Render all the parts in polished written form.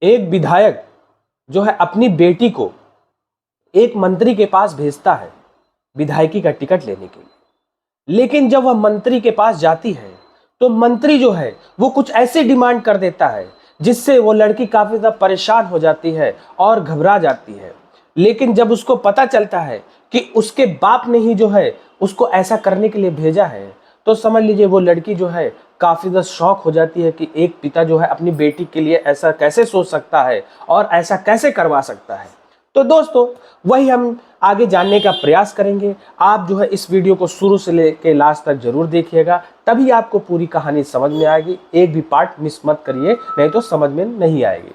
एक विधायक जो है अपनी बेटी को एक मंत्री के पास भेजता है विधायकी का टिकट लेने के लिए। लेकिन जब वह मंत्री के पास जाती है तो मंत्री जो है वो कुछ ऐसी डिमांड कर देता है जिससे वो लड़की काफी ज्यादा परेशान हो जाती है और घबरा जाती है। लेकिन जब उसको पता चलता है कि उसके बाप ने ही जो है उसको ऐसा करने के लिए भेजा है, तो समझ लीजिए वो लड़की जो है काफी ज्यादा शॉक हो जाती है कि एक पिता जो है अपनी बेटी के लिए ऐसा कैसे सोच सकता है और ऐसा कैसे करवा सकता है। तो दोस्तों वही हम आगे जानने का प्रयास करेंगे। आप जो है इस वीडियो को शुरू से लेकर लास्ट तक जरूर देखिएगा, तभी आपको पूरी कहानी समझ में आएगी। एक भी पार्ट मिस मत करिए, नहीं तो समझ में नहीं आएगी।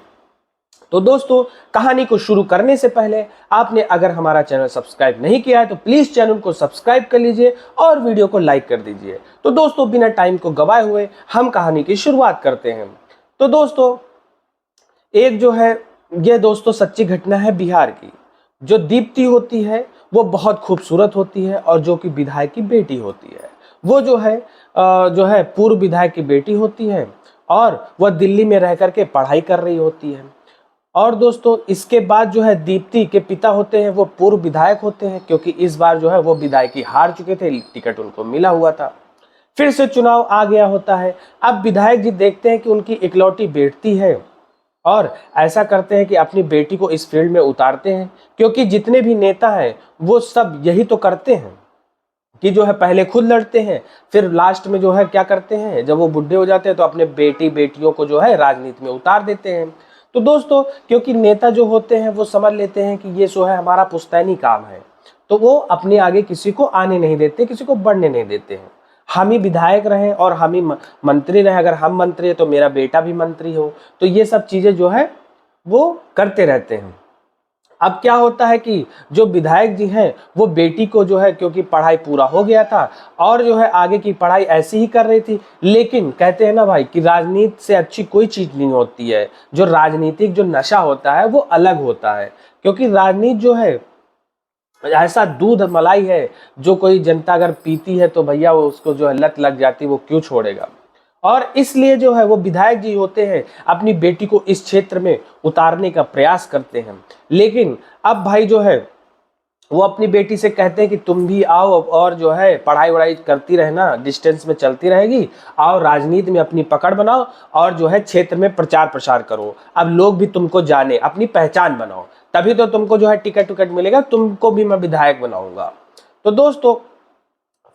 तो दोस्तों कहानी को शुरू करने से पहले आपने अगर हमारा चैनल सब्सक्राइब नहीं किया है तो प्लीज चैनल को सब्सक्राइब कर लीजिए और वीडियो को लाइक कर दीजिए। तो दोस्तों बिना टाइम को गवाए हुए हम कहानी की शुरुआत करते हैं। तो दोस्तों एक जो है ये दोस्तों सच्ची घटना है बिहार की। जो दीप्ति होती है वो बहुत खूबसूरत होती है और जो कि विधायक की बेटी होती है, वो जो है पूर्व विधायक की बेटी होती है और वह दिल्ली में रह करके पढ़ाई कर रही होती है। और दोस्तों इसके बाद जो है दीप्ति के पिता होते हैं वो पूर्व विधायक होते हैं, क्योंकि इस बार जो है वो विधायकी हार चुके थे, टिकट उनको मिला हुआ था। फिर से चुनाव आ गया होता है। अब विधायक जी देखते हैं कि उनकी इकलौती बेटी है और ऐसा करते हैं कि अपनी बेटी को इस फील्ड में उतारते हैं, क्योंकि जितने भी नेता हैं वो सब यही तो करते हैं कि जो है पहले खुद लड़ते हैं, फिर लास्ट में जो है क्या करते हैं, जब वो बुढ़े हो जाते हैं तो अपने बेटियों को जो है राजनीति में उतार देते हैं। तो दोस्तों क्योंकि नेता जो होते हैं वो समझ लेते हैं कि ये जो है हमारा पुश्तैनी काम है, तो वो अपने आगे किसी को आने नहीं देते, किसी को बढ़ने नहीं देते हैं। हम ही विधायक रहे और हम ही मंत्री रहे, अगर हम मंत्री है तो मेरा बेटा भी मंत्री हो, तो ये सब चीजें जो है वो करते रहते हैं। अब क्या होता है कि जो विधायक जी हैं वो बेटी को जो है, क्योंकि पढ़ाई पूरा हो गया था और जो है आगे की पढ़ाई ऐसी ही कर रही थी, लेकिन कहते हैं ना भाई कि राजनीति से अच्छी कोई चीज नहीं होती है। जो राजनीतिक जो नशा होता है वो अलग होता है, क्योंकि राजनीति जो है ऐसा दूध मलाई है, जो कोई जनता अगर पीती है तो भैया वो उसको जो है लत लग जाती है, वो क्यों छोड़ेगा। और इसलिए जो है वो विधायक जी होते हैं अपनी बेटी को इस क्षेत्र में उतारने का प्रयास करते हैं। लेकिन अब भाई जो है वो अपनी बेटी से कहते हैं कि तुम भी आओ और जो है पढ़ाई वढ़ाई करती रहना, डिस्टेंस में चलती रहेगी, आओ राजनीति में अपनी पकड़ बनाओ और जो है क्षेत्र में प्रचार प्रसार करो। अब लोग भी तुमको जाने, अपनी पहचान बनाओ, तभी तो तुमको जो है टिकट मिलेगा, तुमको भी मैं विधायक बनाऊंगा। तो दोस्तों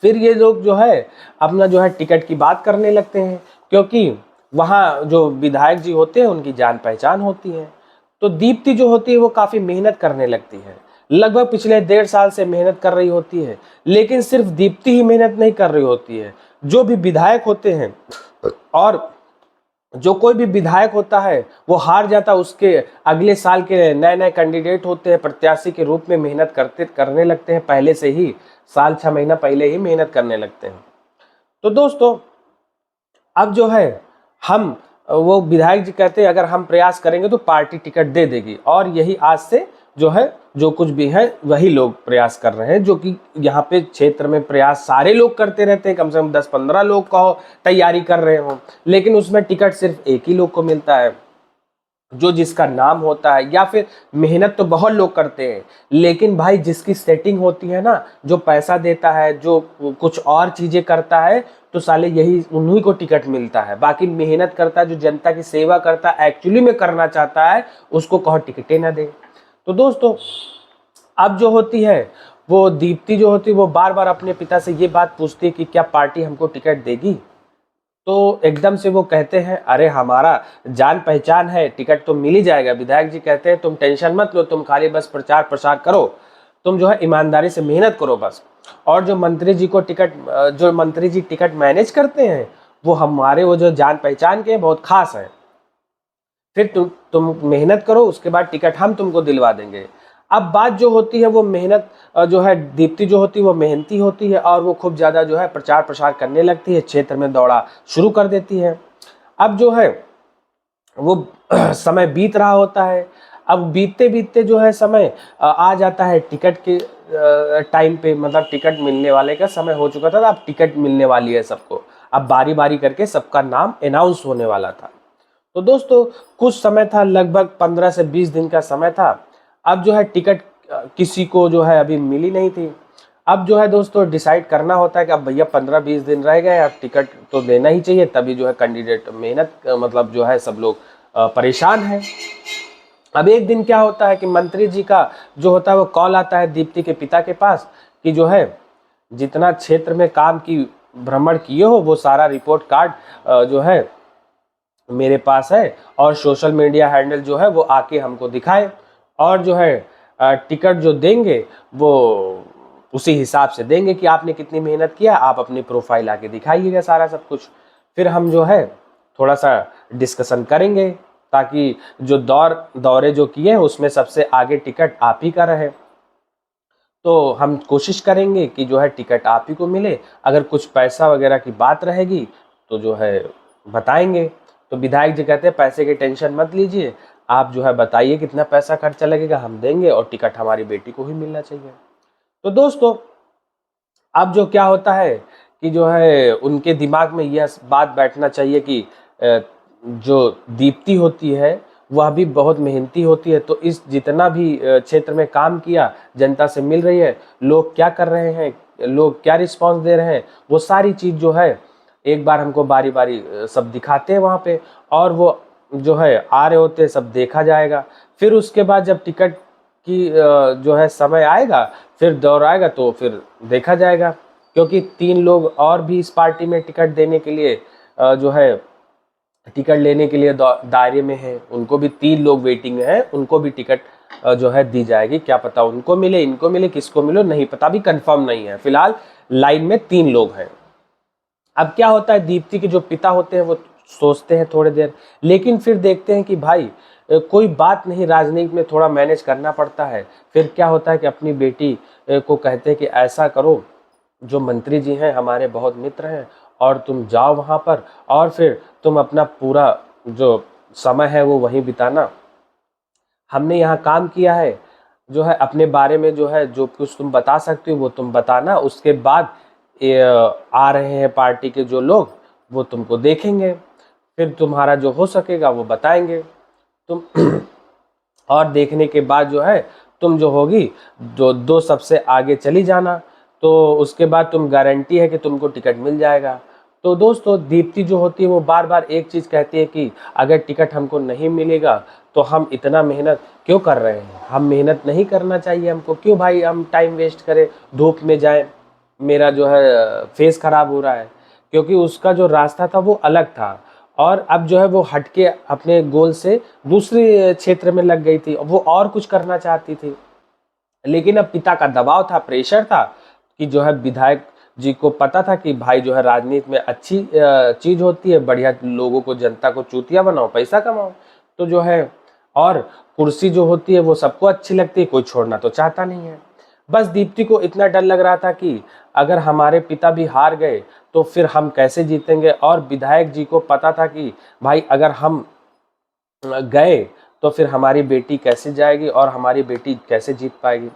फिर ये लोग जो है अपना जो है टिकट की बात करने लगते हैं, क्योंकि वहाँ जो विधायक जी होते हैं उनकी जान पहचान होती है। तो दीप्ति जो होती है वो काफी मेहनत करने लगती है, लगभग पिछले 1.5 साल से मेहनत कर रही होती है। लेकिन सिर्फ दीप्ति ही मेहनत नहीं कर रही होती है, जो भी विधायक होते हैं और जो कोई भी विधायक होता है वो हार जाता, उसके अगले साल के नए नए कैंडिडेट होते हैं प्रत्याशी के रूप में मेहनत करने लगते हैं, पहले से ही साल 6 महीना पहले ही मेहनत करने लगते हैं। तो दोस्तों अब जो है हम वो विधायक जी कहते हैं अगर हम प्रयास करेंगे तो पार्टी टिकट दे देगी, और यही आज से जो है जो कुछ भी है वही लोग प्रयास कर रहे हैं, जो कि यहाँ पे क्षेत्र में प्रयास सारे लोग करते रहते हैं, कम से कम 10-15 लोग का तैयारी कर रहे हो, लेकिन उसमें टिकट सिर्फ एक ही लोग को मिलता है जो जिसका नाम होता है, या फिर मेहनत तो बहुत लोग करते हैं, लेकिन भाई जिसकी सेटिंग होती है ना, जो पैसा देता है, जो कुछ और चीजें करता है, तो साले यही उन्हीं को टिकट मिलता है। बाकी मेहनत करता है, जो जनता की सेवा करता है, एक्चुअली में करना चाहता है, उसको कहो टिकटें ना दे। तो दोस्तों अब जो होती है वो दीप्ति जो होती है वो बार बार अपने पिता से ये बात पूछती है कि क्या पार्टी हमको टिकट देगी। तो एकदम से वो कहते हैं अरे हमारा जान पहचान है, टिकट तो मिल ही जाएगा। विधायक जी कहते हैं तुम टेंशन मत लो, तुम खाली बस प्रचार प्रसार करो, तुम जो है ईमानदारी से मेहनत करो बस। और जो मंत्री जी टिकट मैनेज करते हैं वो हमारे वो जो जान पहचान के बहुत खास है, फिर तुम मेहनत करो, उसके बाद टिकट हम तुमको दिलवा देंगे। अब बात जो होती है वो मेहनत जो है दीप्ति जो होती है वो मेहनती होती है और वो खूब ज़्यादा जो है प्रचार प्रसार करने लगती है, क्षेत्र में दौड़ा शुरू कर देती है। अब जो है वो समय बीत रहा होता है। अब बीतते बीतते जो है समय आ जाता है टिकट के टाइम पे, मतलब टिकट मिलने वाले का समय हो चुका था। अब टिकट मिलने वाली है सबको, अब बारी बारी करके सबका नाम अनाउंस होने वाला था। तो दोस्तों कुछ समय था, लगभग 15 से 20 दिन का समय था। अब जो है टिकट किसी को जो है अभी मिली नहीं थी। अब जो है दोस्तों डिसाइड करना होता है कि अब भैया 15-20 दिन रह गए, अब टिकट तो देना ही चाहिए, तभी जो है कैंडिडेट मेहनत मतलब जो है सब लोग परेशान है। अब एक दिन क्या होता है कि मंत्री जी का जो होता है वो कॉल आता है दीप्ति के पिता के पास कि जो है जितना क्षेत्र में काम की भ्रमण किए हो वो सारा रिपोर्ट कार्ड जो है मेरे पास है, और सोशल मीडिया हैंडल जो है वो आके हमको दिखाए, और जो है टिकट जो देंगे वो उसी हिसाब से देंगे कि आपने कितनी मेहनत किया, आप अपनी प्रोफाइल आके दिखाइएगा सारा सब कुछ। फिर हम जो है थोड़ा सा डिस्कशन करेंगे ताकि जो दौरे जो किए हैं उसमें सबसे आगे टिकट आप ही का रहे। तो हम कोशिश करेंगे कि जो है टिकट आप ही को मिले। अगर कुछ पैसा वगैरह की बात रहेगी तो जो है बताएंगे। तो विधायक जी कहते हैं पैसे की टेंशन मत लीजिए, आप जो है बताइए कितना पैसा खर्चा लगेगा, हम देंगे, और टिकट हमारी बेटी को ही मिलना चाहिए। तो दोस्तों अब जो क्या होता है कि जो है उनके दिमाग में यह बात बैठना चाहिए कि जो दीप्ति होती है वह भी बहुत मेहनती होती है। तो इस जितना भी क्षेत्र में काम किया, जनता से मिल रही है, लोग क्या कर रहे हैं, लोग क्या रिस्पांस दे रहे हैं, वो सारी चीज़ जो है एक बार हमको बारी बारी सब दिखाते हैं वहाँ पे, और वो जो है आ रहे होते हैं, सब देखा जाएगा। फिर उसके बाद जब टिकट की जो है समय आएगा, फिर दौर आएगा तो फिर देखा जाएगा, क्योंकि 3 लोग और भी इस पार्टी में टिकट देने के लिए जो है टिकट लेने के लिए दायरे में है, उनको भी 3 लोग वेटिंग में है, उनको भी टिकट जो है दी जाएगी। क्या पता उनको मिले, इनको मिले, किसको मिले नहीं पता, अभी कंफर्म नहीं है। फिलहाल लाइन में 3 लोग हैं। अब क्या होता है, दीप्ति के जो पिता होते हैं वो सोचते हैं थोड़ी देर, लेकिन फिर देखते हैं कि भाई कोई बात नहीं, राजनीति में थोड़ा मैनेज करना पड़ता है। फिर क्या होता है कि अपनी बेटी को कहते हैं कि ऐसा करो, जो मंत्री जी हैं हमारे बहुत मित्र हैं, और तुम जाओ वहाँ पर, और फिर तुम अपना पूरा जो समय है वो वहीं बिताना। हमने यहाँ काम किया है, जो है अपने बारे में जो है जो कुछ तुम बता सकते हो वो तुम बताना। उसके बाद ये आ रहे हैं पार्टी के जो लोग, वो तुमको देखेंगे, फिर तुम्हारा जो हो सकेगा वो बताएंगे तुम। और देखने के बाद जो है तुम जो होगी जो 2 सबसे आगे चली जाना, तो उसके बाद तुम गारंटी है कि तुमको टिकट मिल जाएगा। तो दोस्तों दीप्ति जो होती है वो बार बार एक चीज़ कहती है कि अगर टिकट हमको नहीं मिलेगा तो हम इतना मेहनत क्यों कर रहे हैं, हम मेहनत नहीं करना चाहिए हमको, क्यों भाई हम टाइम वेस्ट करें, धूप में जाए, मेरा जो है फेस खराब हो रहा है। क्योंकि उसका जो रास्ता था वो अलग था, और अब जो है वो हटके अपने गोल से दूसरे क्षेत्र में लग गई थी, वो और कुछ करना चाहती थी। लेकिन अब पिता का दबाव था, प्रेशर था कि जो है विधायक जी को पता था कि भाई जो है राजनीति में अच्छी चीज होती है, बढ़िया लोगों को, जनता को चूतिया बनाओ, पैसा कमाओ। तो जो है, और कुर्सी जो होती है वो सबको अच्छी लगती है, कोई छोड़ना तो चाहता नहीं है। बस दीप्ति को इतना डर लग रहा था कि अगर हमारे पिता भी हार गए तो फिर हम कैसे जीतेंगे, और विधायक जी को पता था कि भाई अगर हम गए तो फिर हमारी बेटी कैसे जाएगी और हमारी बेटी कैसे जीत पाएगी।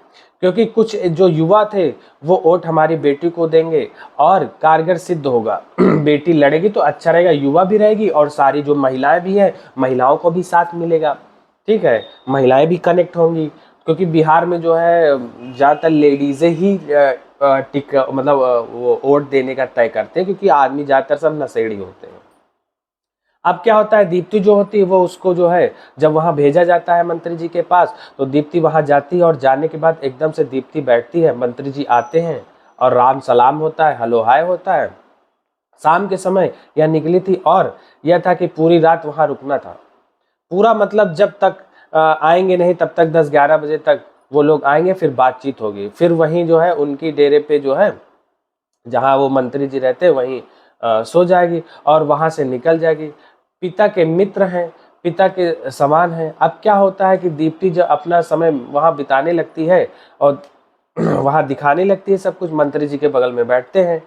क्योंकि कुछ जो युवा थे वो वोट हमारी बेटी को देंगे और कारगर सिद्ध होगा। बेटी लड़ेगी तो अच्छा रहेगा, युवा भी रहेगी और सारी जो महिलाएं भी हैं, महिलाओं को भी साथ मिलेगा। ठीक है, महिलाएं भी कनेक्ट होंगी, क्योंकि बिहार में जो है ज़्यादातर लेडीज़ें ही मतलब वो वोट देने का तय करते हैं, क्योंकि आदमी ज़्यादातर सब नशेड़ी होते हैं। अब क्या होता है, दीप्ति जो होती है वो उसको जो है जब वहां भेजा जाता है मंत्री जी के पास, तो दीप्ति वहां जाती है, और जाने के बाद एकदम से दीप्ति बैठती है, मंत्री जी आते हैं और राम सलाम होता है, हेलो हाय होता है। शाम के समय यह निकली थी, और यह था कि पूरी रात वहां रुकना था। पूरा मतलब जब तक आएंगे नहीं तब तक 10-11 बजे तक वो लोग आएंगे, फिर बातचीत होगी, फिर वहीं जो है उनकी डेरे पे जो है जहाँ वो मंत्री जी रहते हैं वहीं सो जाएगी, और वहां से निकल जाएगी। पिता के मित्र हैं, पिता के समान हैं। अब क्या होता है कि दीप्ति जब अपना समय वहां बिताने लगती है और वहां दिखाने लगती है सब कुछ, मंत्री जी के बगल में बैठते हैं,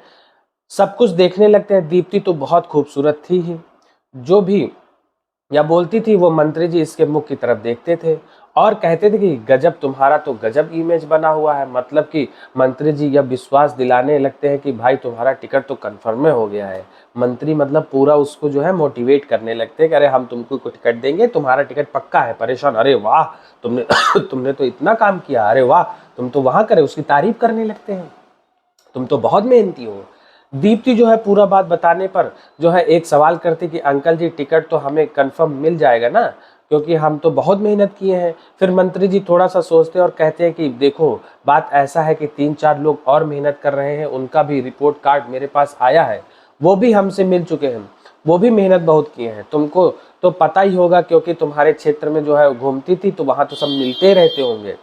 सब कुछ देखने लगते हैं। दीप्ति तो बहुत खूबसूरत थी ही, जो भी या बोलती थी वो मंत्री जी इसके मुख की तरफ देखते थे, और कहते थे कि गजब, तुम्हारा तो गजब इमेज बना हुआ है। मतलब कि मंत्री जी यह विश्वास दिलाने लगते हैं कि भाई तुम्हारा टिकट तो कंफर्म हो गया है। मंत्री मतलब पूरा उसको जो है मोटिवेट करने लगते हैं कि अरे हम तुमको टिकट देंगे, तुम्हारा टिकट पक्का है। परेशान, अरे वाह तुमने तुमने तो इतना काम किया, अरे वाह तुम तो वहां करे, उसकी तारीफ करने लगते हैं, तुम तो बहुत मेहनती हो। दीप्ति जो है पूरा बात बताने पर जो है एक सवाल करती कि अंकल जी टिकट तो हमें कंफर्म मिल जाएगा ना, क्योंकि हम तो बहुत मेहनत किए हैं। फिर मंत्री जी थोड़ा सा सोचते हैं और कहते हैं कि देखो बात ऐसा है कि 3-4 लोग और मेहनत कर रहे हैं, उनका भी रिपोर्ट कार्ड मेरे पास आया है, वो भी हमसे मिल चुके हैं, वो भी मेहनत बहुत किए हैं। तुमको तो पता ही होगा क्योंकि तुम्हारे क्षेत्र में जो है घूमती थी तो वहां तो सब मिलते रहते होंगे।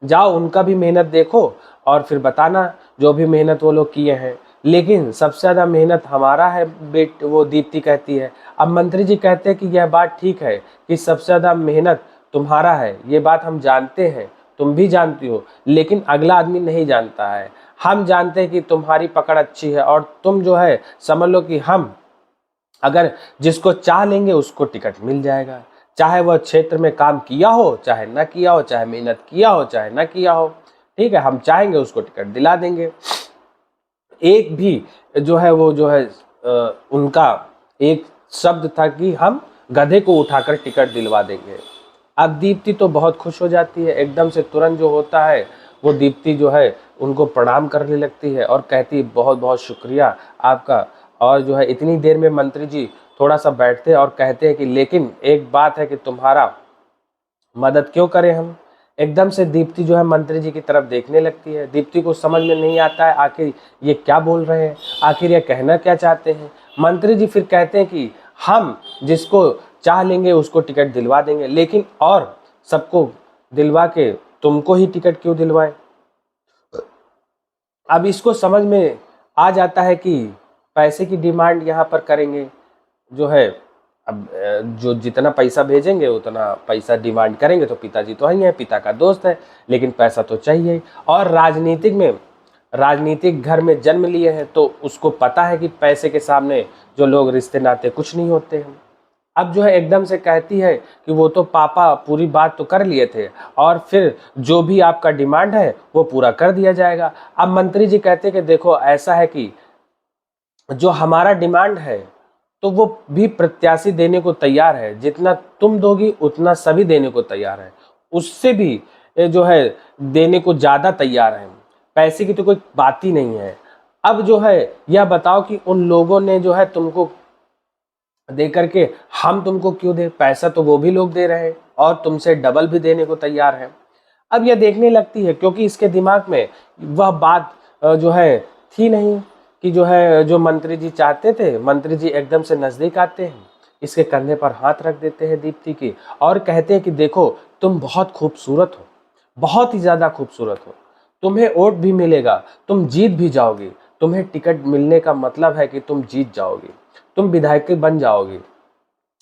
जाओ उनका भी मेहनत देखो और फिर बताना जो भी मेहनत वो लोग किए हैं। लेकिन सबसे ज़्यादा मेहनत हमारा है बेट, वो दीप्ति कहती है। अब मंत्री जी कहते हैं कि यह बात ठीक है कि सबसे ज़्यादा मेहनत तुम्हारा है, ये बात हम जानते हैं, तुम भी जानती हो, लेकिन अगला आदमी नहीं जानता है। हम जानते हैं कि तुम्हारी पकड़ अच्छी है और तुम जो है समझ लो कि हम अगर जिसको चाह लेंगे उसको टिकट मिल जाएगा, चाहे वह क्षेत्र में काम किया हो चाहे ना किया हो, चाहे मेहनत किया हो चाहे ना किया हो। ठीक है, हम चाहेंगे उसको टिकट दिला देंगे। एक भी जो है वो जो है उनका एक शब्द था कि हम गधे को उठाकर टिकट दिलवा देंगे। अब दीप्ति तो बहुत खुश हो जाती है, एकदम से तुरंत जो होता है वो दीप्ति जो है उनको प्रणाम करने लगती है और कहती है बहुत बहुत शुक्रिया आपका। और जो है इतनी देर में मंत्री जी थोड़ा सा बैठते हैं और कहते हैं कि लेकिन एक बात है कि तुम्हारा मदद क्यों करें हम। एकदम से दीप्ति जो है मंत्री जी की तरफ देखने लगती है। दीप्ति को समझ में नहीं आता है आखिर ये क्या बोल रहे हैं, आखिर ये कहना क्या चाहते हैं। मंत्री जी फिर कहते हैं कि हम जिसको चाह लेंगे उसको टिकट दिलवा देंगे, लेकिन और सबको दिलवा के तुमको ही टिकट क्यों दिलवाएं। अब इसको समझ में आ जाता है कि पैसे की डिमांड यहाँ पर करेंगे जो है। अब जो जितना पैसा भेजेंगे उतना पैसा डिमांड करेंगे तो पिताजी तो ही है, पिता का दोस्त है, लेकिन पैसा तो चाहिए। और राजनीतिक घर में जन्म लिए हैं तो उसको पता है कि पैसे के सामने जो लोग रिश्ते नाते कुछ नहीं होते हैं। अब जो है एकदम से कहती है कि वो तो पापा पूरी बात तो कर लिए थे और फिर जो भी आपका डिमांड है वो पूरा कर दिया जाएगा। अब मंत्री जी कहते हैं कि देखो ऐसा है कि जो हमारा डिमांड है तो वो भी प्रत्याशी देने को तैयार है, जितना तुम दोगी उतना सभी देने को तैयार है, उससे भी जो है देने को ज्यादा तैयार है, पैसे की तो कोई बात ही नहीं है। अब जो है यह बताओ कि उन लोगों ने जो है तुमको दे करके हम तुमको क्यों दे, पैसा तो वो भी लोग दे रहे हैं और तुमसे डबल भी देने को तैयार है। अब यह देखने लगती है क्योंकि इसके दिमाग में वह बात जो है थी नहीं कि जो है जो मंत्री जी चाहते थे। मंत्री जी एकदम से नजदीक आते हैं, इसके कंधे पर हाथ रख देते हैं दीप्ति की और कहते हैं कि देखो तुम बहुत खूबसूरत हो, बहुत ही ज्यादा खूबसूरत हो, तुम्हें वोट भी मिलेगा, तुम जीत भी जाओगी, तुम्हें टिकट मिलने का मतलब है कि तुम जीत जाओगी, तुम विधायक बन जाओगी,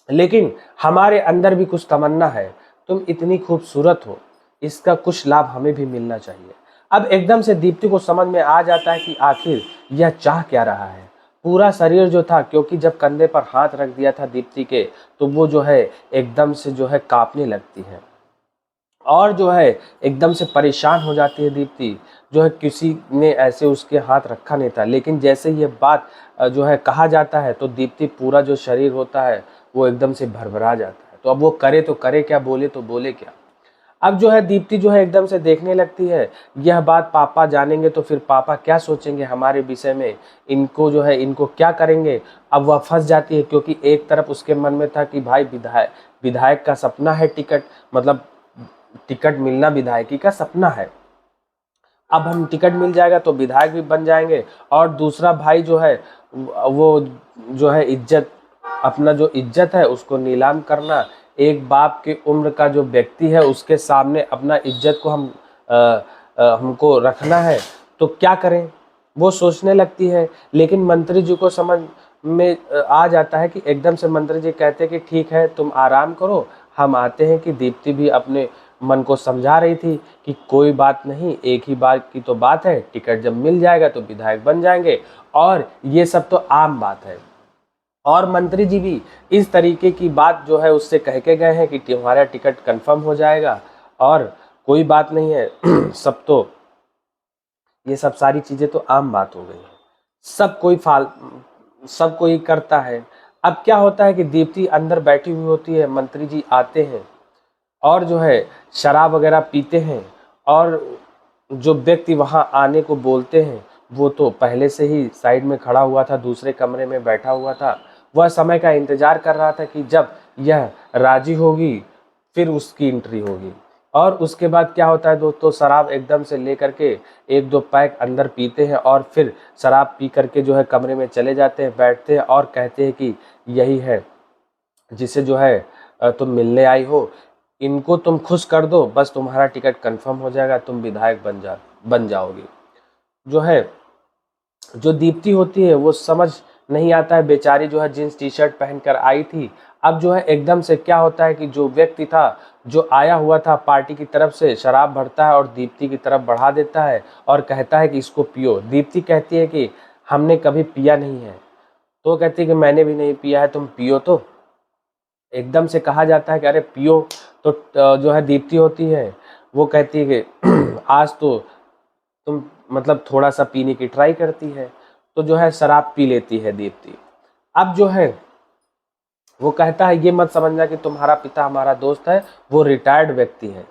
लेकिन हमारे अंदर भी कुछ तमन्ना है, तुम इतनी खूबसूरत हो, इसका कुछ लाभ हमें भी मिलना चाहिए। अब एकदम से दीप्ति को समझ में आ जाता है कि आखिर यह चाह क्या रहा है। पूरा शरीर जो था, क्योंकि जब कंधे पर हाथ रख दिया था दीप्ति के तो वो जो है एकदम से जो है कांपने लगती है और जो है एकदम से परेशान हो जाती है दीप्ति। जो है किसी ने ऐसे उसके हाथ रखा नहीं था, लेकिन जैसे ये बात जो है कहा जाता है तो दीप्ति पूरा जो शरीर होता है वो एकदम से भरभरा जाता है। तो अब वो करे तो करे क्या, बोले तो बोले क्या। अब जो है दीप्ति जो है एकदम से देखने लगती है, यह बात पापा जानेंगे तो फिर पापा क्या सोचेंगे हमारे विषय में, इनको जो है इनको क्या करेंगे। अब वह फंस जाती है क्योंकि एक तरफ उसके मन में था कि भाई विधायक का सपना है टिकट, मतलब टिकट मिलना विधायकी का सपना है। अब हम टिकट मिल जाएगा तो विधायक भी बन जाएंगे और दूसरा भाई जो है वो जो है इज्जत, अपना जो इज्जत है उसको नीलाम करना, एक बाप की उम्र का जो व्यक्ति है उसके सामने अपना इज्जत को हमको रखना है, तो क्या करें वो सोचने लगती है। लेकिन मंत्री जी को समझ में आ जाता है कि एकदम से मंत्री जी कहते हैं कि ठीक है तुम आराम करो, हम आते हैं। कि दीप्ति भी अपने मन को समझा रही थी कि कोई बात नहीं, एक ही बात की तो बात है, टिकट जब मिल जाएगा तो विधायक बन जाएंगे और ये सब तो आम बात है। और मंत्री जी भी इस तरीके की बात जो है उससे कह के गए हैं कि तुम्हारा टिकट कंफर्म हो जाएगा और कोई बात नहीं है। सब तो ये सब सारी चीजें तो आम बात हो गई है, सब कोई करता है। अब क्या होता है कि दीप्ति अंदर बैठी हुई होती है, मंत्री जी आते हैं और जो है शराब वगैरह पीते हैं, और जो व्यक्ति वहां आने को बोलते हैं वो तो पहले से ही साइड में खड़ा हुआ था, दूसरे कमरे में बैठा हुआ था। वह समय का इंतजार कर रहा था कि जब यह राजी होगी फिर उसकी एंट्री होगी। और उसके बाद क्या होता है दोस्तों, शराब एकदम से लेकर के एक दो पैक अंदर पीते हैं और फिर शराब पी करके जो है कमरे में चले जाते हैं, बैठते हैं और कहते हैं कि यही है जिसे जो है तुम मिलने आई हो, इनको तुम खुश कर दो, बस तुम्हारा टिकट कंफर्म हो जाएगा, तुम विधायक बन जाओगे। जो है जो दीप्ति होती है वो समझ नहीं आता है, बेचारी जो है जींस टी शर्ट पहनकर आई थी। अब जो है एकदम से क्या होता है कि जो व्यक्ति था जो आया हुआ था पार्टी की तरफ से, शराब भरता है और दीप्ति की तरफ बढ़ा देता है और कहता है कि इसको पियो। दीप्ति कहती है कि हमने कभी पिया नहीं है। तो कहती है कि मैंने भी नहीं पिया है, तुम पियो। तो एकदम से कहा जाता है कि अरे पियो। तो जो है दीप्ति होती है वो कहती है कि आज तो तुम मतलब थोड़ा सा पीने की ट्राई करती है। तो जो है शराब पी लेती है दीप्ति। अब जो है वो कहता है ये मत समझना कि तुम्हारा पिता हमारा दोस्त है, वो रिटायर्ड व्यक्ति है,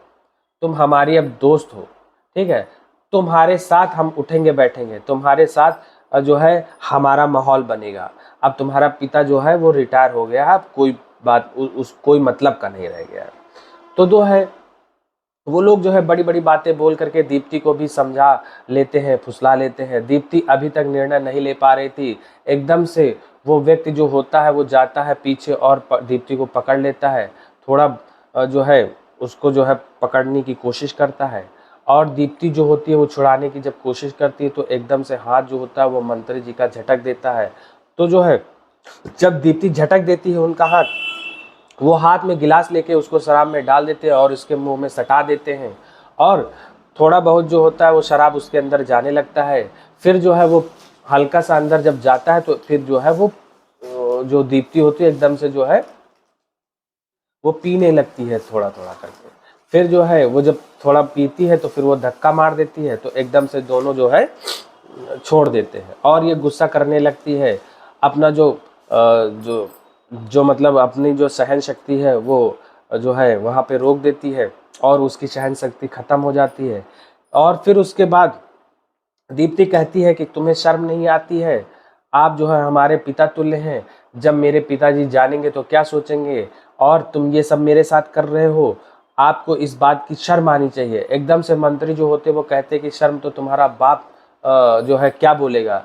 तुम हमारी अब दोस्त हो, ठीक है, तुम्हारे साथ हम उठेंगे बैठेंगे, तुम्हारे साथ जो है हमारा माहौल बनेगा। अब तुम्हारा पिता जो है वो रिटायर हो गया है, अब कोई बात उस कोई मतलब का नहीं रह गया है। तो जो है वो लोग जो है बड़ी बड़ी बातें बोल करके दीप्ति को भी समझा लेते हैं, फुसला लेते हैं। दीप्ति अभी तक निर्णय नहीं ले पा रही थी। एकदम से वो व्यक्ति जो होता है वो जाता है पीछे और दीप्ति को पकड़ लेता है, थोड़ा जो है उसको जो है पकड़ने की कोशिश करता है। और दीप्ति जो होती है वो छुड़ाने की जब कोशिश करती है तो एकदम से हाथ जो होता है वो मंत्री जी का झटक देता है। तो जो है जब दीप्ति झटक देती है उनका हाथ, वो हाथ में गिलास लेके उसको शराब में डाल देते हैं और उसके मुंह में सटा देते हैं, और थोड़ा बहुत जो होता है वो शराब उसके अंदर जाने लगता है। फिर जो है वो हल्का सा अंदर जब जाता है तो फिर जो है वो जो दीप्ति होती है एकदम से जो है वो पीने लगती है थोड़ा थोड़ा करके। फिर जो है वो जब थोड़ा पीती है तो फिर वो धक्का मार देती है, तो एकदम से दोनों जो है छोड़ देते हैं और ये गुस्सा करने लगती है। अपना जो जो जो मतलब अपनी जो सहन शक्ति है वो जो है वहाँ पे रोक देती है और उसकी सहन शक्ति खत्म हो जाती है। और फिर उसके बाद दीप्ति कहती है कि तुम्हें शर्म नहीं आती है, आप जो है हमारे पिता तुल्य हैं, जब मेरे पिताजी जानेंगे तो क्या सोचेंगे, और तुम ये सब मेरे साथ कर रहे हो, आपको इस बात की शर्म आनी चाहिए। एकदम से मंत्री जो होते वो कहते हैं कि शर्म तो तुम्हारा बाप जो है क्या बोलेगा,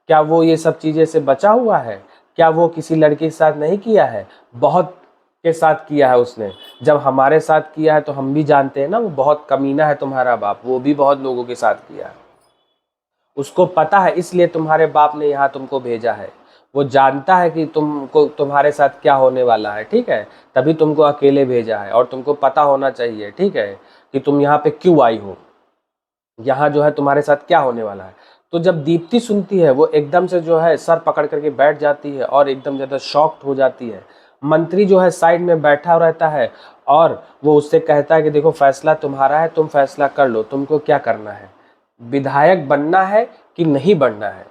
क्या वो ये सब चीज़ें से बचा हुआ है, क्या वो किसी लड़के के साथ नहीं किया है, बहुत के साथ किया है उसने, जब हमारे साथ किया है तो हम भी जानते हैं ना, वो बहुत कमीना है तुम्हारा बाप, वो भी बहुत लोगों के साथ किया है, उसको पता है, इसलिए तुम्हारे बाप ने यहाँ तुमको भेजा है। वो जानता है कि तुमको तुम्हारे साथ क्या होने वाला है, ठीक है, तभी तुमको अकेले भेजा है और तुमको पता होना चाहिए, ठीक है, कि तुम यहाँ पे क्यों आई हो, यहाँ जो है तुम्हारे साथ क्या होने वाला है। तो जब दीप्ति सुनती है वो एकदम से जो है सर पकड़ करके बैठ जाती है और एकदम ज़्यादा शॉक्ड हो जाती है। मंत्री जो है साइड में बैठा रहता है और वो उससे कहता है कि देखो फैसला तुम्हारा है, तुम फैसला कर लो, तुमको क्या करना है, विधायक बनना है कि नहीं बनना है,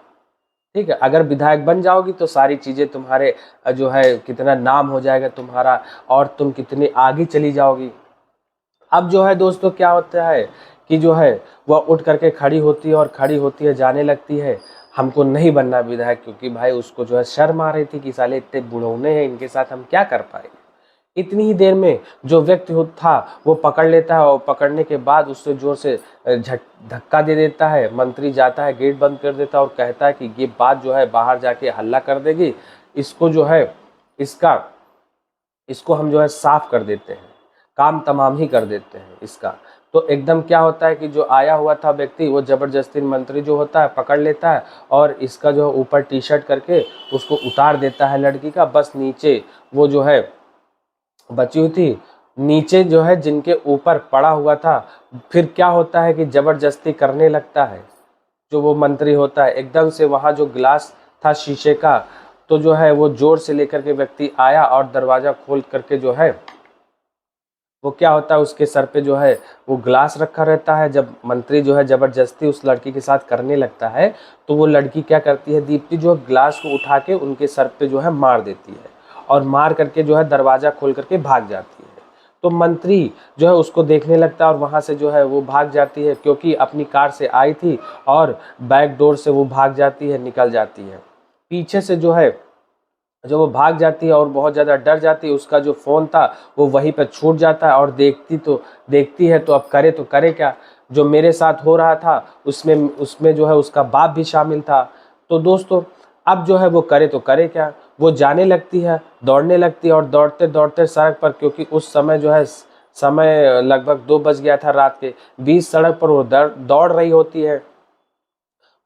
ठीक है। अगर विधायक बन जाओगी तो सारी चीज़ें तुम्हारे जो है कितना नाम हो जाएगा तुम्हारा और तुम कितनी आगे चली जाओगी। अब जो है दोस्तों क्या होता है कि जो है वह उठ करके खड़ी होती है और खड़ी होती है जाने लगती है, हमको नहीं बनना विधायक, क्योंकि भाई उसको जो है शर्म आ रही थी कि साले इतने बुढ़ौने हैं, इनके साथ हम क्या कर पाएंगे। इतनी ही देर में जो व्यक्ति था वो पकड़ लेता है और पकड़ने के बाद उससे जोर से धक्का दे देता है। मंत्री जाता है, गेट बंद कर देता है और कहता है कि ये बात जो है बाहर जाके हल्ला कर देगी, इसको जो है इसको हम जो है साफ कर देते हैं, काम तमाम ही कर देते हैं इसका। तो एकदम क्या होता है कि जो आया हुआ था व्यक्ति वो जबरदस्ती मंत्री जो होता है पकड़ लेता है और इसका जो है ऊपर टी शर्ट करके उसको उतार देता है लड़की का, बस नीचे वो जो है बची हुई थी, नीचे जो है जिनके ऊपर पड़ा हुआ था। फिर क्या होता है कि जबरदस्ती करने लगता है जो वो मंत्री होता है, एकदम से वहाँ जो गिलास था शीशे का तो जो है वो जोर से लेकर के व्यक्ति आया और दरवाज़ा खोल करके जो है वो क्या होता है, उसके सर पे जो है वो ग्लास रखा रहता है। जब मंत्री जो है ज़बरदस्ती उस लड़की के साथ करने लगता है तो वो लड़की क्या करती है, दीप्ति, जो ग्लास को उठा के उनके सर पे जो है मार देती है और मार करके जो है दरवाज़ा खोल करके भाग जाती है। तो मंत्री जो है उसको देखने लगता है और वहाँ से जो है वो भाग जाती है, क्योंकि अपनी कार से आई थी और बैक डोर से वो भाग जाती है, निकल जाती है। पीछे से जो है जब वो भाग जाती है और बहुत ज़्यादा डर जाती है, उसका जो फ़ोन था वो वहीं पर छूट जाता है और देखती है तो अब करे तो करे क्या। जो मेरे साथ हो रहा था उसमें उसमें जो है उसका बाप भी शामिल था। तो दोस्तों अब जो है वो करे तो करे क्या, वो जाने लगती है, दौड़ने लगती है और दौड़ते दौड़ते सड़क पर, क्योंकि उस समय जो है समय लगभग 2 बज गया था रात के, बीच सड़क पर वो दौड़ रही होती है।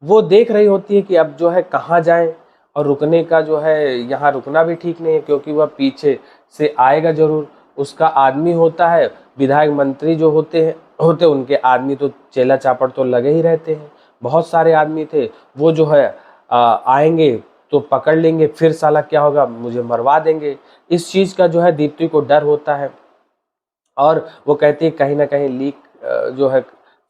वो देख रही होती है कि अब जो है कहाँ जाएं, और रुकने का जो है यहाँ रुकना भी ठीक नहीं है, क्योंकि वह पीछे से आएगा ज़रूर। उसका आदमी होता है, विधायक मंत्री जो होते उनके आदमी तो चेला चापड़ तो लगे ही रहते हैं। बहुत सारे आदमी थे, वो जो है आएंगे तो पकड़ लेंगे, फिर साला क्या होगा, मुझे मरवा देंगे। इस चीज़ का जो है दीप्ति को डर होता है और वो कहती है कहीं ना कहीं लीक जो है।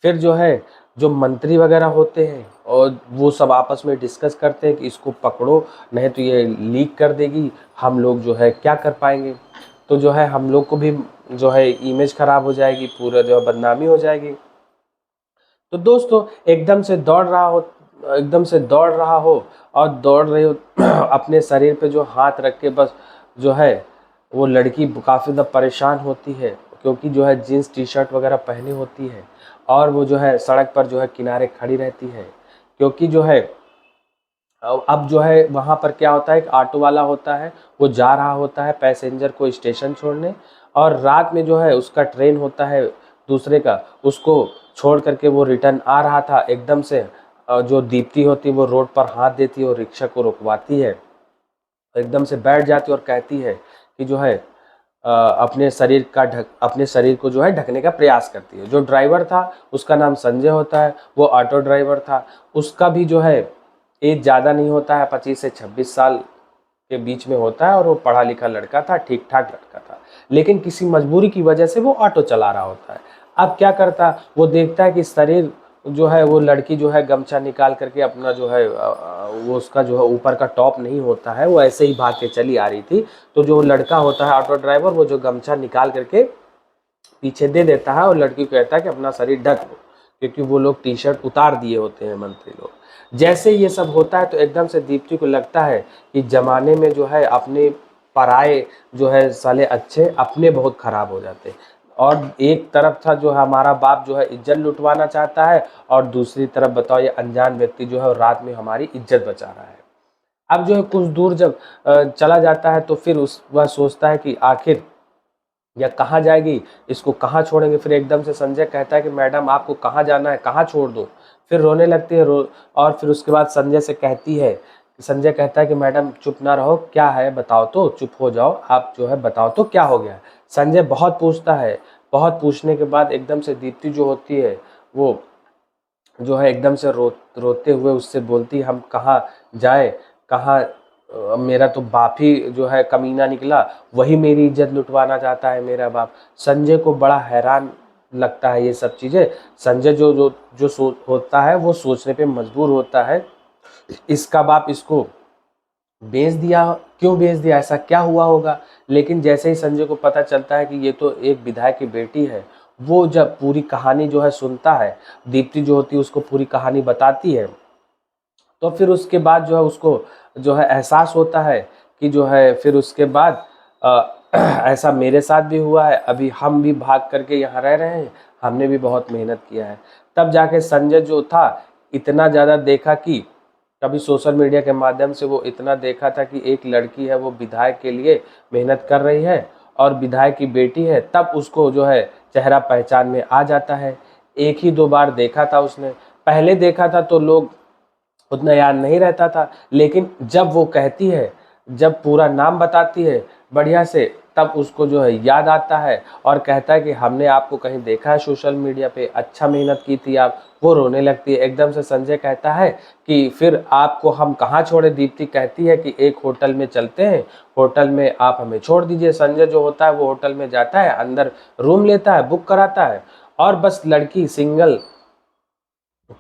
फिर जो है जो मंत्री वगैरह होते हैं और वो सब आपस में डिस्कस करते हैं कि इसको पकड़ो, नहीं तो ये लीक कर देगी, हम लोग जो है क्या कर पाएंगे। तो जो है हम लोग को भी जो है इमेज खराब हो जाएगी, पूरा जो है बदनामी हो जाएगी। तो दोस्तों एकदम से दौड़ रहा हो और दौड़ रहे हो अपने शरीर पे जो हाथ रख के, बस जो है वो लड़की काफ़ी ज़्यादा परेशान होती है, क्योंकि जो है जीन्स टी शर्ट वगैरह पहनी होती है और वो जो है सड़क पर जो है किनारे खड़ी रहती है, क्योंकि जो है अब जो है वहाँ पर क्या होता है, एक ऑटो वाला होता है, वो जा रहा होता है पैसेंजर को स्टेशन छोड़ने, और रात में जो है उसका ट्रेन होता है दूसरे का, उसको छोड़ करके वो रिटर्न आ रहा था। एकदम से जो दीप्ति होती है वो रोड पर हाथ देती है और रिक्शा को रुकवाती है, एकदम से बैठ जाती है और कहती है कि जो है अपने शरीर को जो है ढकने का प्रयास करती है। जो ड्राइवर था उसका नाम संजय होता है, वो ऑटो ड्राइवर था। उसका भी जो है एज ज़्यादा नहीं होता है, 25 से 26 साल के बीच में होता है, और वो पढ़ा लिखा लड़का था, ठीक ठाक लड़का था। लेकिन किसी मजबूरी की वजह से वो ऑटो चला रहा होता है। अब क्या करता, वो देखता है कि शरीर जो है वो लड़की जो है गमछा निकाल करके अपना जो है वो उसका जो है ऊपर का टॉप नहीं होता है, वो ऐसे ही भाग के चली आ रही थी। तो जो लड़का होता है ऑटो ड्राइवर, वो जो गमछा निकाल करके पीछे दे देता है और लड़की को कहता है कि अपना शरीर ढक लो, क्योंकि वो लोग टी शर्ट उतार दिए होते हैं मंत्री लोग। जैसे ये सब होता है तो एकदम से दीप्ति को लगता है कि जमाने में जो है अपने पराए जो है साले अच्छे, अपने बहुत खराब हो जाते हैं। और एक तरफ था जो हमारा बाप जो है इज्जत लुटवाना चाहता है, और दूसरी तरफ बताओ ये अनजान व्यक्ति जो है रात में हमारी इज्जत बचा रहा है। अब जो है कुछ दूर जब चला जाता है तो फिर वह सोचता है कि आखिर या कहाँ जाएगी, इसको कहाँ छोड़ेंगे। फिर एकदम से संजय कहता है कि मैडम आपको कहाँ जाना है, कहाँ छोड़ दूँ। फिर रोने लगती है और फिर उसके बाद संजय कहता है कि मैडम चुप ना रहो, क्या है बताओ तो, चुप हो जाओ आप, जो है बताओ तो क्या हो गया। संजय बहुत पूछता है, बहुत पूछने के बाद एकदम से दीप्ति जो होती है वो जो है एकदम से रोते हुए उससे बोलती, हम कहाँ जाए, कहाँ मेरा तो बाप ही जो है कमीना निकला, वही मेरी इज्जत लुटवाना चाहता है मेरा बाप। संजय को बड़ा हैरान लगता है ये सब चीज़ें। संजय जो होता है वो सोचने पे मजबूर होता है, इसका बाप इसको बेच दिया, क्यों बेच दिया, ऐसा क्या हुआ होगा। लेकिन जैसे ही संजय को पता चलता है कि ये तो एक विधायक की बेटी है, वो जब पूरी कहानी जो है सुनता है, दीप्ति जो होती है उसको पूरी कहानी बताती है, तो फिर उसके बाद जो है उसको जो है एहसास होता है कि जो है फिर उसके बाद ऐसा मेरे साथ भी हुआ है, अभी हम भी भाग करके यहाँ रह रहे हैं, हमने भी बहुत मेहनत किया है। तब जाके संजय जो था इतना ज़्यादा देखा कि कभी सोशल मीडिया के माध्यम से वो इतना देखा था कि एक लड़की है वो विधायक के लिए मेहनत कर रही है और विधायक की बेटी है, तब उसको जो है चेहरा पहचान में आ जाता है। एक ही 2 बार देखा था उसने, पहले देखा था तो लोग उतना याद नहीं रहता था, लेकिन जब वो कहती है, जब पूरा नाम बताती है बढ़िया से, तब उसको जो है याद आता है और कहता है कि हमने आपको कहीं देखा है सोशल मीडिया पे, अच्छा मेहनत की थी आप। वो रोने लगती है। एकदम से संजय कहता है कि फिर आपको हम कहाँ छोड़े। दीप्ति कहती है कि एक होटल में चलते हैं, होटल में आप हमें छोड़ दीजिए। संजय जो होता है वो होटल में जाता है, अंदर रूम लेता है, बुक कराता है और बस लड़की सिंगल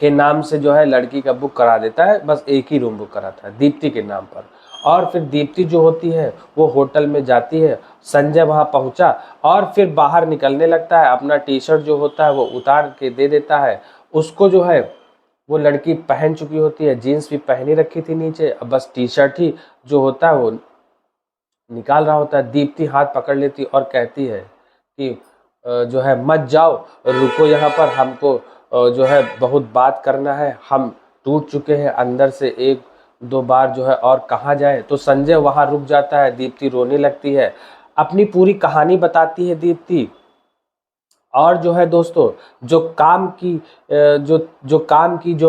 के नाम से जो है लड़की का बुक करा देता है। बस एक ही रूम बुक कराता है दीप्ति के नाम पर। और फिर दीप्ति जो होती है वो होटल में जाती है। संजय वहां पहुंचा और फिर बाहर निकलने लगता है। अपना टी शर्ट जो होता है वो उतार के दे देता है उसको। जो है वो लड़की पहन चुकी होती है, जीन्स भी पहनी रखी थी नीचे, अब बस टी शर्ट ही जो होता है वो निकाल रहा होता है। दीप्ति हाथ पकड़ लेती और कहती है कि जो है मत जाओ, रुको यहाँ पर, हमको जो है बहुत बात करना है, हम टूट चुके हैं अंदर से एक दो बार जो है, और कहाँ जाए। तो संजय वहाँ रुक जाता है। दीप्ति रोने लगती है, अपनी पूरी कहानी बताती है दीप्ति। और जो है दोस्तों, जो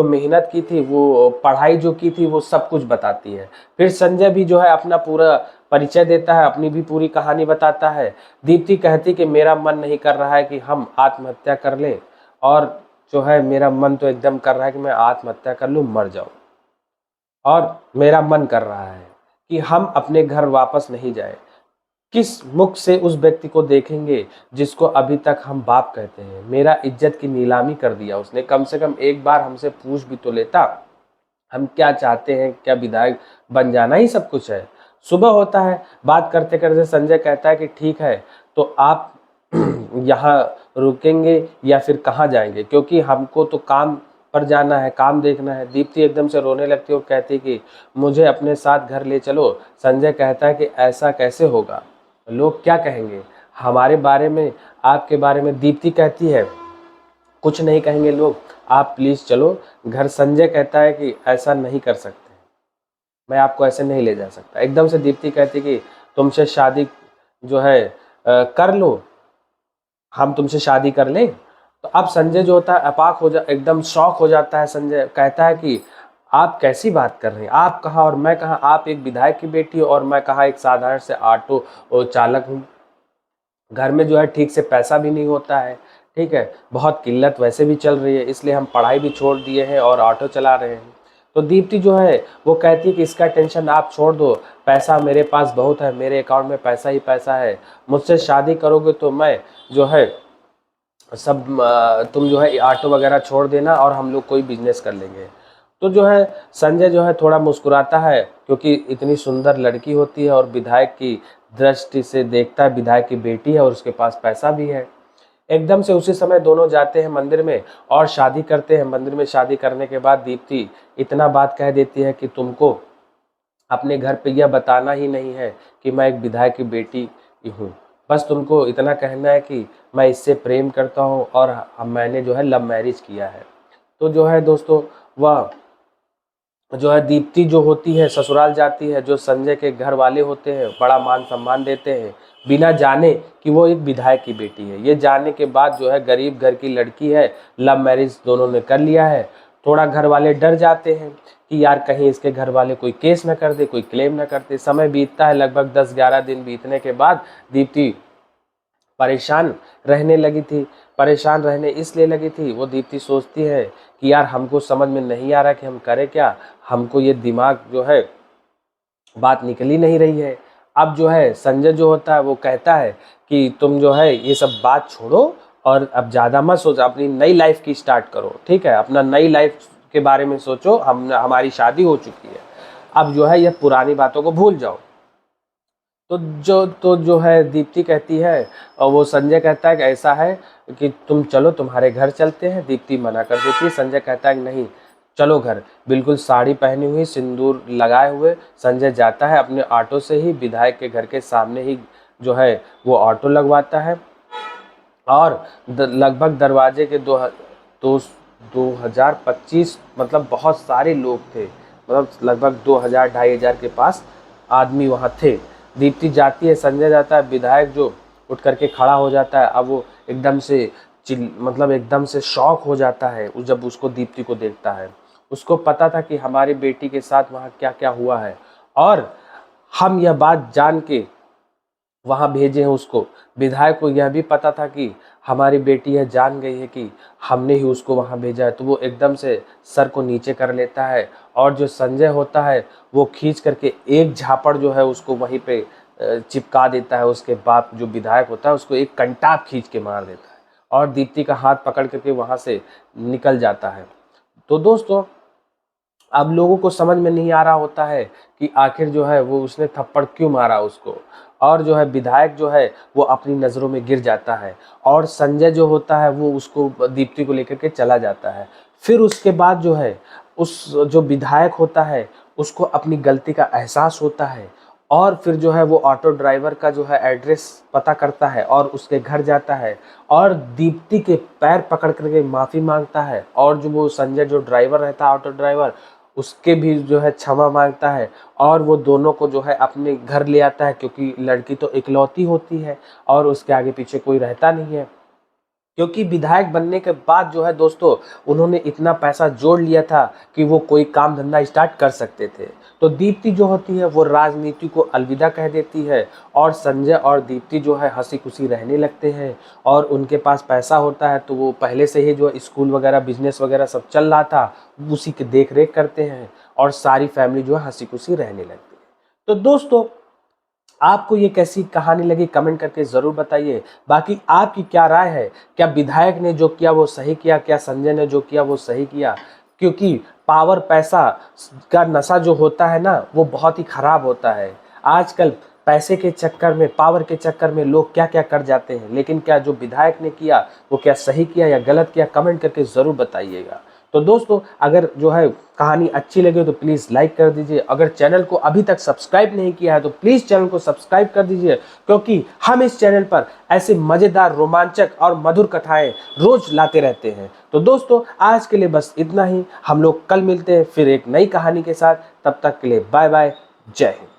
मेहनत की थी, वो पढ़ाई जो की थी, वो सब कुछ बताती है। फिर संजय भी जो है अपना पूरा परिचय देता है, अपनी भी पूरी कहानी बताता है। दीप्ति कहती कि मेरा मन नहीं कर रहा है कि हम आत्महत्या कर लें, और जो है मेरा मन तो एकदम कर रहा है कि मैं आत्महत्या कर लूँ, मर जाऊँ। और मेरा मन कर रहा है कि हम अपने घर वापस नहीं जाए। किस मुख से उस व्यक्ति को देखेंगे जिसको अभी तक हम बाप कहते हैं। मेरा इज्जत की नीलामी कर दिया उसने। कम से कम एक बार हमसे पूछ भी तो लेता, हम क्या चाहते हैं, क्या विधायक बन जाना ही सब कुछ है। सुबह होता है, बात करते करते संजय कहता है कि ठीक है, तो आप यहाँ रुकेंगे या फिर कहाँ जाएंगे, क्योंकि हमको तो काम पर जाना है, काम देखना है। दीप्ति एकदम से रोने लगती है और कहती है कि मुझे अपने साथ घर ले चलो। संजय कहता है कि ऐसा कैसे होगा, लोग क्या कहेंगे हमारे बारे में, आपके बारे में। दीप्ति कहती है कुछ नहीं कहेंगे लोग, आप प्लीज चलो घर। संजय कहता है कि ऐसा नहीं कर सकते, मैं आपको ऐसे नहीं ले जा सकता। एकदम से दीप्ति कहती कि तुमसे शादी जो है कर लो, हम तुमसे शादी कर लें। तो अब संजय जो होता है अपाक हो जा, एकदम शॉक हो जाता है। संजय कहता है कि आप कैसी बात कर रहे हैं, आप कहाँ और मैं कहाँ, आप एक विधायक की बेटी हो और मैं कहाँ एक साधारण से ऑटो चालक हूँ। घर में जो है ठीक से पैसा भी नहीं होता है, ठीक है, बहुत किल्लत वैसे भी चल रही है, इसलिए हम पढ़ाई भी छोड़ दिए हैं और ऑटो चला रहे हैं। तो दीप्ति जो है वो कहती है कि इसका टेंशन आप छोड़ दो, पैसा मेरे पास बहुत है, मेरे अकाउंट में पैसा ही पैसा है। मुझसे शादी करोगे तो मैं जो है सब तुम जो है ऑटो वगैरह छोड़ देना और हम लोग कोई बिजनेस कर लेंगे। तो जो है संजय जो है थोड़ा मुस्कुराता है, क्योंकि इतनी सुंदर लड़की होती है और विधायक की दृष्टि से देखता है, विधायक की बेटी है और उसके पास पैसा भी है। एकदम से उसी समय दोनों जाते हैं मंदिर में और शादी करते हैं। मंदिर में शादी करने के बाद दीप्ति इतना बात कह देती है कि तुमको अपने घर पे यह बताना ही नहीं है कि मैं एक विधायक की बेटी हूँ, बस तुमको इतना कहना है कि मैं इससे प्रेम करता हूँ और मैंने जो है लव मैरिज किया है। तो जो है दोस्तों, वह जो है दीप्ति जो होती है ससुराल जाती है। जो संजय के घर वाले होते हैं बड़ा मान सम्मान देते हैं, बिना जाने कि वो एक विधायक की बेटी है। ये जानने के बाद जो है गरीब घर की लड़की है, लव मैरिज दोनों ने कर लिया है। थोड़ा घर वाले डर जाते हैं कि यार कहीं इसके घर वाले कोई केस न कर दे, कोई क्लेम न करते। समय बीतता है, लगभग 10-11 दिन बीतने के बाद दीप्ति परेशान रहने लगी थी। परेशान रहने इसलिए लगी थी, वो दीप्ति सोचती है कि यार हमको समझ में नहीं आ रहा कि हम करें क्या, हमको ये दिमाग जो है बात निकल ही नहीं रही है। अब जो है संजय जो होता है वो कहता है कि तुम जो है ये सब बात छोड़ो और अब ज़्यादा मत सोचो, अपनी नई लाइफ की स्टार्ट करो, ठीक है, अपना नई लाइफ के बारे में सोचो। हमारी शादी हो चुकी है, अब जो है ये पुरानी बातों को भूल जाओ। तो जो है दीप्ति कहती है, और वो संजय कहता है कि ऐसा है कि तुम चलो, तुम्हारे घर चलते हैं। दीप्ति मना कर देती है। संजय कहता है कि नहीं, चलो घर। बिल्कुल साड़ी पहनी हुई, सिंदूर लगाए हुए संजय जाता है अपने ऑटो से ही विधायक के घर के सामने ही जो है वो ऑटो लगवाता है। और लगभग दरवाजे के 2025 मतलब बहुत सारे लोग थे, मतलब लगभग 2000-2500 के पास आदमी वहाँ थे। दीप्ति जाती है, संजय जाता है, विधायक जो उठ करके खड़ा हो जाता है। अब वो एकदम से मतलब एकदम से शॉक हो जाता है जब उसको दीप्ति को देखता है। उसको पता था कि हमारी बेटी के साथ वहाँ क्या क्या हुआ है, और हम यह बात जान के वहाँ भेजे हैं उसको। विधायक को यह भी पता था कि हमारी बेटी है, जान गई है कि हमने ही उसको वहाँ भेजा है, तो वो एकदम से सर को नीचे कर लेता है और जो संजय होता है वो खींच करके एक झापड़ जो है उसको वहीं पे चिपका देता है। उसके बाप जो विधायक होता है उसको एक कंटाप खींच के मार देता है और दीप्ति का हाथ पकड़ करके वहाँ से निकल जाता है। तो दोस्तों, अब लोगों को समझ में नहीं आ रहा होता है कि आखिर जो है वो उसने थप्पड़ क्यों मारा उसको, और जो है विधायक जो है वो अपनी नज़रों में गिर जाता है और संजय जो होता है वो उसको दीप्ति को लेकर के चला जाता है। फिर उसके बाद जो है उस जो विधायक होता है उसको अपनी गलती का एहसास होता है और फिर जो है वो ऑटो ड्राइवर का जो है एड्रेस पता करता है और उसके घर जाता है और दीप्ति के पैर पकड़ करके माफ़ी मांगता है और जो वो संजय जो ड्राइवर रहता है ऑटो ड्राइवर उसके भी जो है क्षमा मांगता है और वो दोनों को जो है अपने घर ले आता है, क्योंकि लड़की तो इकलौती होती है और उसके आगे पीछे कोई रहता नहीं है। क्योंकि विधायक बनने के बाद जो है दोस्तों उन्होंने इतना पैसा जोड़ लिया था कि वो कोई काम धंधा स्टार्ट कर सकते थे। तो दीप्ति जो होती है वो राजनीति को अलविदा कह देती है और संजय और दीप्ति जो है हंसी खुशी रहने लगते हैं और उनके पास पैसा होता है तो वो पहले से ही जो स्कूल वगैरह बिजनेस वगैरह सब चल रहा था उसी की देख रेख करते हैं और सारी फैमिली जो है हंसी खुशी रहने लगती है। तो दोस्तों, आपको ये कैसी कहानी लगी कमेंट करके ज़रूर बताइए। बाकी आपकी क्या राय है, क्या विधायक ने जो किया वो सही किया, क्या संजय ने जो किया वो सही किया? क्योंकि पावर पैसा का नशा जो होता है ना वो बहुत ही ख़राब होता है। आजकल पैसे के चक्कर में, पावर के चक्कर में लोग क्या क्या कर जाते हैं, लेकिन क्या जो विधायक ने किया वो क्या सही किया या गलत किया, कमेंट करके ज़रूर बताइएगा। तो दोस्तों, अगर जो है कहानी अच्छी लगे तो प्लीज़ लाइक कर दीजिए। अगर चैनल को अभी तक सब्सक्राइब नहीं किया है तो प्लीज़ चैनल को सब्सक्राइब कर दीजिए, क्योंकि हम इस चैनल पर ऐसे मज़ेदार, रोमांचक और मधुर कथाएं रोज लाते रहते हैं। तो दोस्तों, आज के लिए बस इतना ही। हम लोग कल मिलते हैं फिर एक नई कहानी के साथ। तब तक के लिए बाय बाय, जय हिंद।